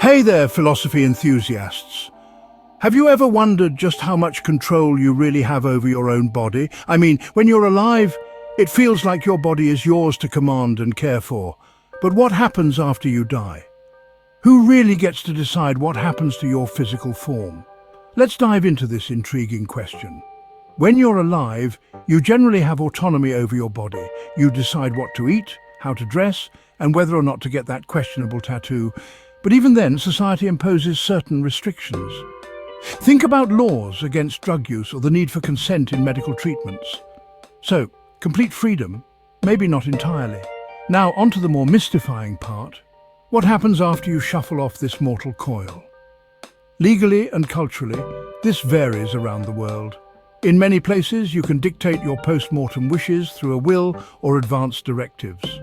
Hey there, philosophy enthusiasts. Have you ever wondered just how much control you really have over your own body? I mean, when you're alive, it feels like your body is yours to command and care for. But what happens after you die? Who really gets to decide what happens to your physical form? Let's dive into this intriguing question. When you're alive, you generally have autonomy over your body. You decide what to eat, how to dress, and whether or not to get that questionable tattoo. But even then, society imposes certain restrictions. Think about laws against drug use or the need for consent in medical treatments. So, complete freedom? Maybe not entirely. Now, onto the more mystifying part. What happens after you shuffle off this mortal coil? Legally and culturally, this varies around the world. In many places, you can dictate your post-mortem wishes through a will or advance directives.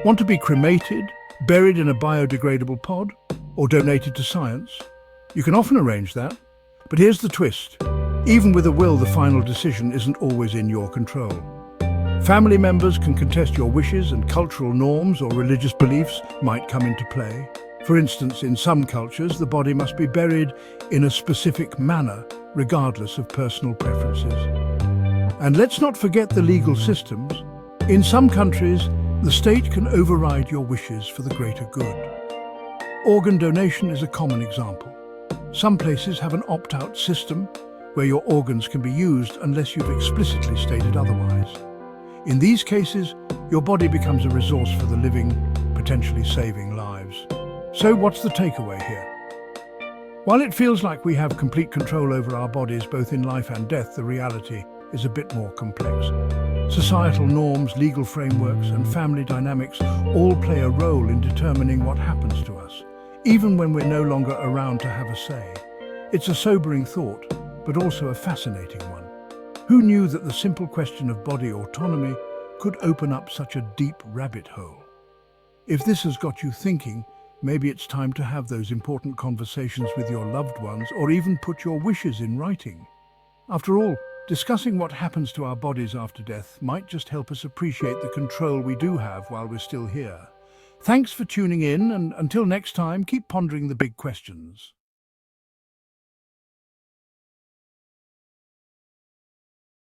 Want to be cremated, buried in a biodegradable pod, or donated to science? You can often arrange that. But here's the twist. Even with a will, the final decision isn't always in your control. Family members can contest your wishes, and cultural norms or religious beliefs might come into play. For instance, in some cultures, the body must be buried in a specific manner, regardless of personal preferences. And let's not forget the legal systems. In some countries, the state can override your wishes for the greater good. Organ donation is a common example. Some places have an opt-out system where your organs can be used unless you've explicitly stated otherwise. In these cases, your body becomes a resource for the living, potentially saving lives. So what's the takeaway here? While it feels like we have complete control over our bodies both in life and death, the reality is a bit more complex. Societal norms, legal frameworks, and family dynamics all play a role in determining what happens to us, even when we're no longer around to have a say. It's a sobering thought, but also a fascinating one. Who knew that the simple question of body autonomy could open up such a deep rabbit hole? If this has got you thinking, maybe it's time to have those important conversations with your loved ones, or even put your wishes in writing. After all, discussing what happens to our bodies after death might just help us appreciate the control we do have while we're still here. Thanks for tuning in, and until next time, keep pondering the big questions.